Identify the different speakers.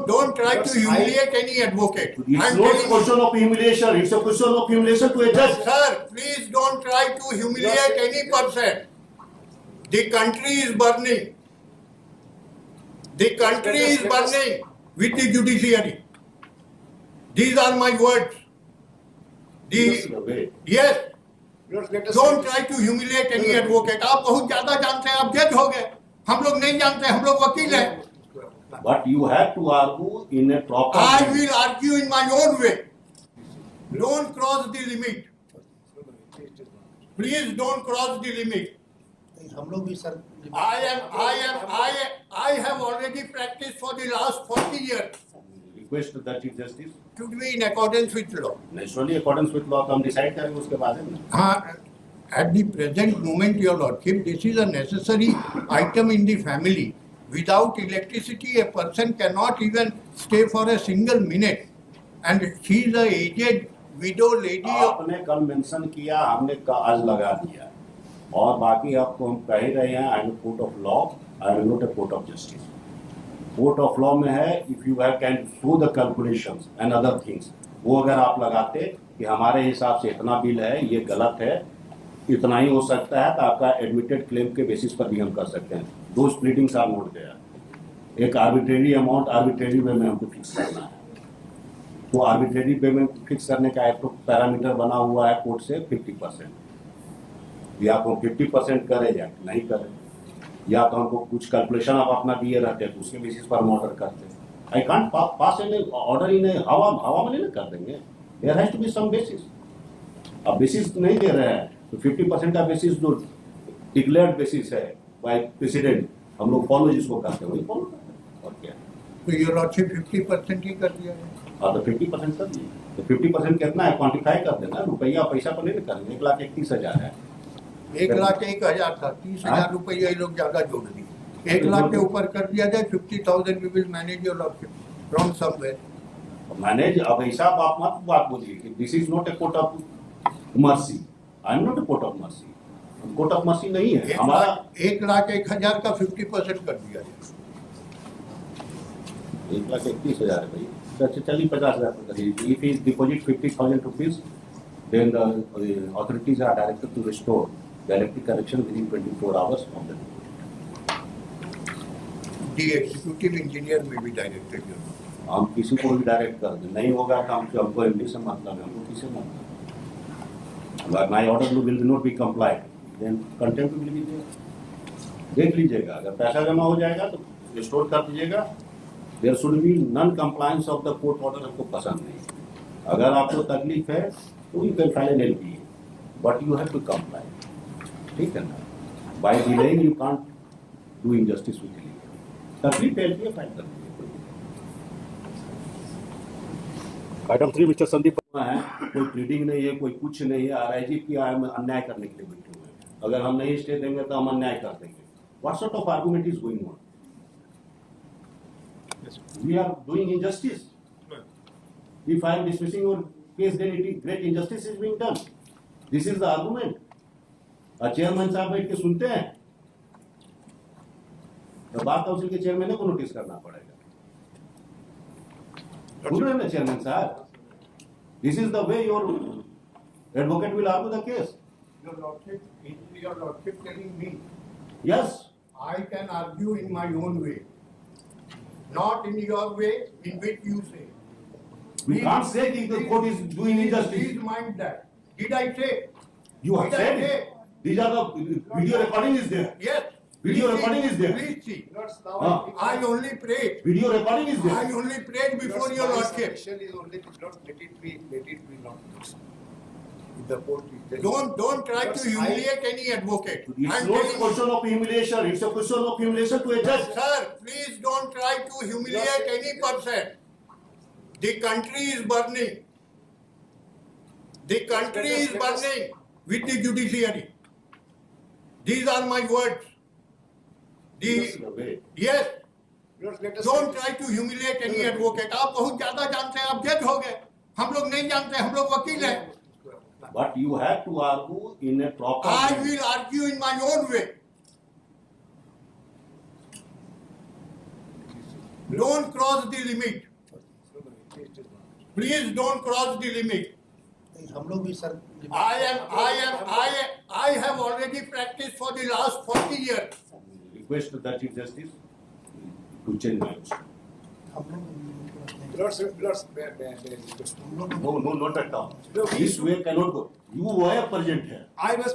Speaker 1: Don't try to humiliate any advocate.
Speaker 2: It's not a question of humiliation. It's a question of humiliation to a judge.
Speaker 1: Sir, please don't try to humiliate any person. The country is burning. The country is burning with the judiciary. These are my words. Yes. Don't try to humiliate any advocate. आप बहुत ज्यादा जानते हैं, आप जज हो गए. हम लोग नहीं जानते, हम लोग वकील हैं.
Speaker 2: But you have to argue in a proper.
Speaker 1: I will argue in my own way. Don't cross the limit. Please don't cross the limit.
Speaker 3: हम लोग भी sir.
Speaker 1: I have already practiced for the last 40 years.
Speaker 2: Request that Chief Justice.
Speaker 1: To be in accordance with law.
Speaker 2: Naturally, accordance with law, हम decide करेंगे उसके बाद में.
Speaker 1: हाँ. At the present moment, Your Lordship, this is a necessary item in the family. Without electricity, a person cannot even stay for a single minute. And she is a aged widow lady.
Speaker 2: आपने कल mention किया, हमने आज लगा दिया. और बाकी आपको हम कह ही रहे हैं, I am court of law, I am not a court of justice. Court of law में है, if you have can show the calculations and other things, वो अगर आप लगाते कि हमारे हिसाब से इतना बिल है, ये गलत है, इतना ही हो सकता है, तो आपका एडमिटेड क्लेम के बेसिस पर भी हम कर सकते हैं. दो स्प्लिटिंग्स आर नोट देयर. एक आर्बिट्रेरी अमाउंट आर्बिट्रेरी वे में हमको फिक्स करना है. तो आर्बिट्रेरी वे में फिक्स करने का एक तो पैरामीटर बना हुआ है कोर्ट से 50%. या तो 50% करें या नहीं करें, या तो हमको कुछ कैलकुलेशन आप अपना दिए रहते तो उसके बेसिस पर हम ऑर्डर करते. I can't pass an order in हवा में नहीं कर देंगे. There has to be some basis. अब बेसिस नहीं दे रहे हैं तो 50% का बेसिस जो डिक्लेयर्ड बेसिस है बाय प्रेसिडेंट, हम लोग फॉलो जिसको करते हैं वही फॉलो करते हैं. और क्या
Speaker 1: तो ये लॉर्डशिप 50% ही कर दिया है.
Speaker 2: हाँ, तो 50% कर दिए. तो 50% कितना है क्वान्टिफाई कर देना. रुपया पैसा पर नहीं करेंगे. 1,31,000 है.
Speaker 1: 1,01,000 था. 30,000 रुपया ये लोग ज्यादा जोड़ दिए. 1 लाख के ऊपर कर दिया जाए. 50,000 we will manage your lordship from somewhere.
Speaker 2: Manage. अब ऐसा आप मत बात बोलिए कि this is not a court of mercy. I am not a court of mercy. Court of mercy नहीं है हमारा.
Speaker 1: 1,01,000 का 50% कर दिया जाए.
Speaker 2: 1,31,000 है भाई. चलिए 50,000. If he deposit 50,000 rupees, then the authorities are directed to restore the electric connection within 24 hours of the deposit.
Speaker 1: The executive engineer may be directed.
Speaker 2: हम किसी को भी डायरेक्ट कर दें. नहीं होगा तो हमको एमडी से मतलब है. हमको किसी मतलब. My order will not be complied, then contempt will be there. देख लीजिएगा. अगर पैसा जमा हो जाएगा तो रिस्टोर कर दीजिएगा. There should be non-compliance of the court order. हमको पसंद नहीं. अगर आपको तकलीफ है तो you can file an LPA, but you have to comply. ठीक है ना. By delaying you can't do injustice with the legal. तकलीफ है LPA फाइल कर दीजिए. आइटम 3 मिस्टर संदीप है. कोई प्लीडिंग नहीं है, कोई कुछ नहीं है. आरआईजी की अन्याय करने के लिए बैठे हुए हैं. अगर हम नहीं स्टे देंगे तो हम अन्याय कर देंगे. What sort of argument is going on? We are doing injustice. If I am dismissing your case, then it is great injustice is being done. This is the argument. Chairman साहब बैठ के सुनते हैं तो बार काउंसिल के chairman को notice करना पड़ेगा. सुन रहे हैं ना चेयरमैन साहब. This is the way your advocate will argue the case.
Speaker 1: Your lordship telling me.
Speaker 2: Yes.
Speaker 1: I can argue in my own way, not in your way in which you say.
Speaker 2: We can't say that the court is doing injustice.
Speaker 1: Please mind that. Did I say?
Speaker 2: You have said it. These are the video recording is there.
Speaker 1: Yes.
Speaker 2: Video recording is there.
Speaker 1: Please see.
Speaker 2: I
Speaker 1: only prayed.
Speaker 2: Video recording is there.
Speaker 1: I only prayed before your lordship.
Speaker 3: Let it be not. The court is
Speaker 1: don't try to humiliate any advocate.
Speaker 2: It's not a question of humiliation. It's a question of humiliation to a judge.
Speaker 1: Sir, please don't try to humiliate any person. The country is burning. The country is burning with the judiciary. These are my words. Yes. Don't try to humiliate any advocate. आप बहुत ज्यादा जानते हैं, आप जज हो गए. हम लोग नहीं जानते, हम लोग वकील हैं.
Speaker 2: But you have to argue in a proper
Speaker 1: I
Speaker 2: way.
Speaker 1: will argue in my own way. Don't cross the limit.
Speaker 3: No, no, it is not.
Speaker 1: Please don't cross the limit.
Speaker 4: हम लोग भी sir
Speaker 1: I have already practiced for the last 40 years.
Speaker 2: Request the Chief Justice to change my answer.
Speaker 4: हम लोग
Speaker 3: Lords, may I request?
Speaker 4: हम लोग
Speaker 2: No, not at all.
Speaker 3: No,
Speaker 2: This way cannot go. You were present here.
Speaker 3: I was